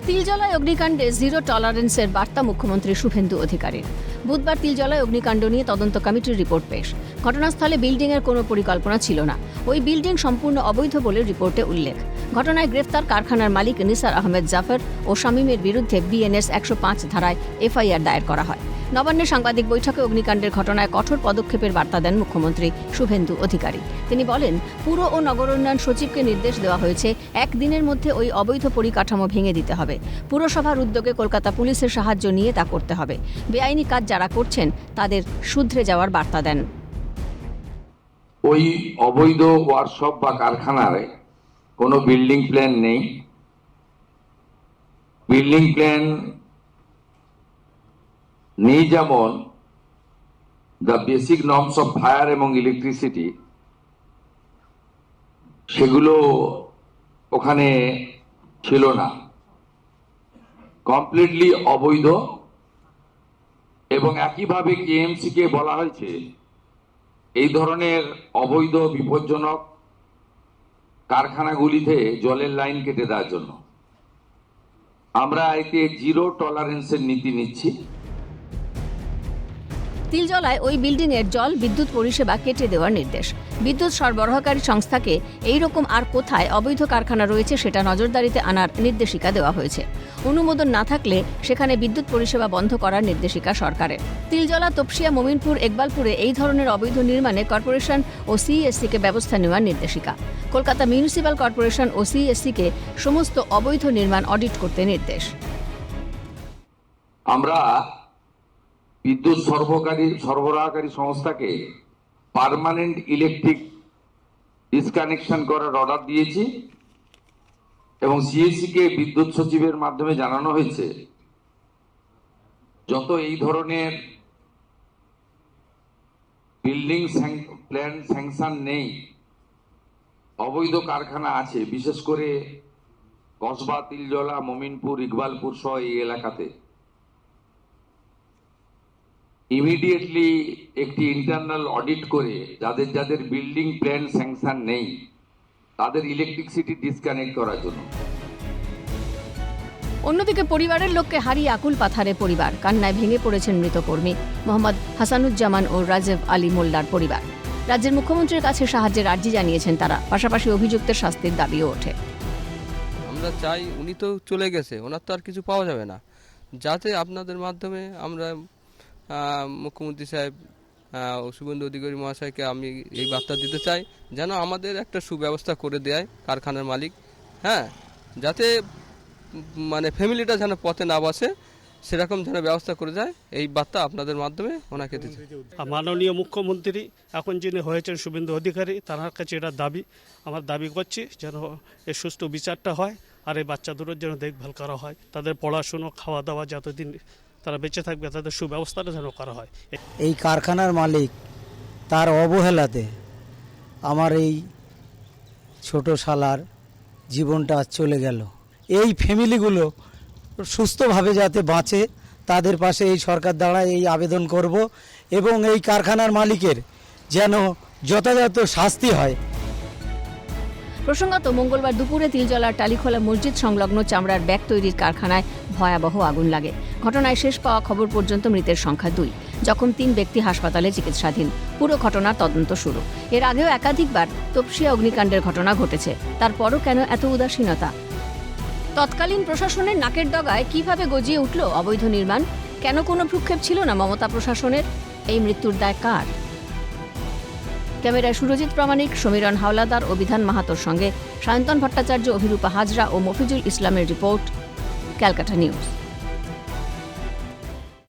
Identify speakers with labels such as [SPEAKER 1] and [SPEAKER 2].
[SPEAKER 1] তিলজলায় অগ্নিকাণ্ডে জিরো টলারেন্সের বার্তা মুখ্যমন্ত্রী শুভেন্দু অধিকারীর। বুধবার তিলজলায় অগ্নিকাণ্ড নিয়ে তদন্ত কমিটির রিপোর্ট পেশ। ঘটনাস্থলে বিল্ডিংয়ের কোনো পরিকল্পনা ছিল না। ওই বিল্ডিং সম্পূর্ণ অবৈধ বলে রিপোর্টে উল্লেখ। ঘটনায় গ্রেফতার কারখানার মালিক নিসার আহমেদ জাফর ও শামীমের বিরুদ্ধে বিএনএস ১০৫ ধারায় এফআইআর দায়ের করা হয়। নবান্নে সাংবাদিক বৈঠকে অগ্নিকাণ্ডের ঘটনায় কঠোর পদক্ষেপের বার্তা দেন মুখ্যমন্ত্রী শুভেন্দু অধিকারী। তিনি বলেন, পুর ও নগর উন্নয়ন সচিবকে নির্দেশ দেওয়া হয়েছে একদিনের মধ্যে ওই অবৈধ পরিকাঠামো ভেঙে দিতে হবে। পুরসভার উদ্যোগে কলকাতা পুলিশের সাহায্য নিয়ে তা করতে হবে। বেআইনি কাজ যারা করছেন তাদের শুধরে যাওয়ার বার্তা দেন।
[SPEAKER 2] ওই অবৈধ ওয়ার্কশপ বা কারখানায় কোনো বিল্ডিং প্ল্যান নেই। বিল্ডিং প্ল্যান নেই যেমন the basic norms of fire এবং ইলেকট্রিসিটি, সেগুলো ওখানে ছিল না, কমপ্লিটলি অবৈধ। এবং একইভাবে কেএমসি কে বলা হয়েছে এই ধরনের অবৈধ বিপজ্জনক কারখানাগুলিতে জলের লাইন কেটে দেওয়ার জন্য। আমরা এতে জিরো টলারেন্সের নীতি নিচ্ছি।
[SPEAKER 1] তিলজলায় ওই বিল্ডিংয়ের জল বিদ্যুৎ পরিষেবা কেটে দেওয়ার নির্দেশ। বিদ্যুৎ সরবরাহকারী সংস্থাকে এই রকম আর কোথায় অবৈধ কারখানা রয়েছে সেটা নজরদারিতে আনার নির্দেশিকা দেওয়া হয়েছে। অনুমোদন না থাকলে সেখানে বিদ্যুৎ পরিষেবা বন্ধ করার নির্দেশিকা সরকারের। তিলজলা, তপসিয়া, মোমিনপুর, ইকবালপুরে এই ধরনের অবৈধ নির্মাণে কর্পোরেশন ও সিএসসিকে ব্যবস্থা নেওয়ার নির্দেশিকা। কলকাতা মিউনিসিপ্যাল কর্পোরেশন ও সিএসসিকে সমস্ত অবৈধ নির্মাণ অডিট করতে নির্দেশ।
[SPEAKER 2] আমরা বিদ্যুৎ সরবরাহকারী সংস্থাকে পার্মানেন্ট ইলেকট্রিক ডিসকানেকশন করার অর্ডার দিয়েছি এবং সিএসসি কে বিদ্যুৎ সচিবের মাধ্যমে জানানো হয়েছে যত এই ধরনের বিল্ডিং প্ল্যান স্যাংশন নেই, অবৈধ কারখানা আছে, বিশেষ করে কসবা, তিলজলা, মোমিনপুর, ইকবালপুর সহ এই এলাকাতে ইমিডিয়েটলি একটি ইন্টারনাল অডিট করে যাদের যাদের বিল্ডিং প্ল্যান স্যাংশন নেই তাদের ইলেকট্রিসিটি ডিসকানেক্ট করার জন্য।
[SPEAKER 1] অন্যদিকে পরিবারের লোককে হারিয়ে আকুল পাথারে পরিবার। কান্নায় ভেঙে পড়েছেন মৃত কর্মী মোহাম্মদ হাসানুজ্জামান ও রাজেব আলী মোল্লার পরিবার। রাজ্যের মুখ্যমন্ত্রীর কাছে সাহায্যের আর্জি জানিয়েছেন তারা। পাশাপাশি অভিযুক্তের শাস্তির দাবিও ওঠে।
[SPEAKER 3] আমরা চাই, উনি তো চলে গেছে, ওনার তো আর কিছু পাওয়া যাবে না, যাতে আপনাদের মাধ্যমে আমরা মুখ্যমন্ত্রী সাহেব শুভেন্দু অধিকারী মহাশয়কে আমি এই বার্তা দিতে চাই যেন আমাদের একটা সুব্যবস্থা করে দেয় কারখানার মালিক, হ্যাঁ, যাতে মানে ফ্যামিলিটা যেন পথে না বসে সেরকম যেন ব্যবস্থা করে দেয়। এই বার্তা আপনাদের মাধ্যমে ওনাকে দিতে চাই।
[SPEAKER 4] মাননীয় মুখ্যমন্ত্রী এখন যিনি হয়েছেন শুভেন্দু অধিকারী, তার কাছে এটা দাবি, আমার দাবি করছি যেন এর সুষ্ঠু বিচারটা হয় আর এই বাচ্চাদের যেন দেখভাল করা হয়, তাদের পড়াশুনো, খাওয়া দাওয়া, যতদিন তারা বেঁচে থাকবে তাদের সুব্যবস্থাটা যেন করা হয়।
[SPEAKER 5] এই কারখানার মালিক তার অবহেলাতে আমার এই ছোট শালার জীবনটা চলে গেল। এই ফ্যামিলিগুলো সুস্থভাবে যাতে বাঁচে তাদের পাশে এই সরকার দ্বারা এই আবেদন করব এবং এই কারখানার মালিকের যেন যথাযথ শাস্তি হয়।
[SPEAKER 1] প্রসঙ্গত, মঙ্গলবার দুপুরে তিলজলার টালিখোলা মসজিদ সংলগ্ন চামড়ার ব্যাগ তৈরির কারখানায় ভয়াবহ আগুন লাগে। ঘটনায় শেষ পাওয়া খবর পর্যন্ত মৃতের সংখ্যা 2। জখম 3 ব্যক্তি হাসপাতালে চিকিৎসাধীন। পুরো ঘটনার তদন্ত শুরু। এর আগেও একাধিকবার তপসিয়া অগ্নিকাণ্ডের ঘটনা ঘটেছে। তারপরও কেন এত উদাসীনতা? তৎকালীন প্রশাসনের নাকের ডগায় কিভাবে গজিয়ে উঠল অবৈধ নির্মাণ? কেন কোনো ভ্রুক্ষেপ ছিল না মমতা প্রশাসনের? এই মৃত্যুর দায় কার? ক্যামেরায় সুরজিৎ প্রামাণিক, সমীরণ হাওলাদার ও বিধান মাহাতোর সঙ্গে সায়ন্তন ভট্টাচার্য, অভিরূপা হাজরা ও মফিজুল ইসলামের রিপোর্ট, ক্যালকাটা নিউজ।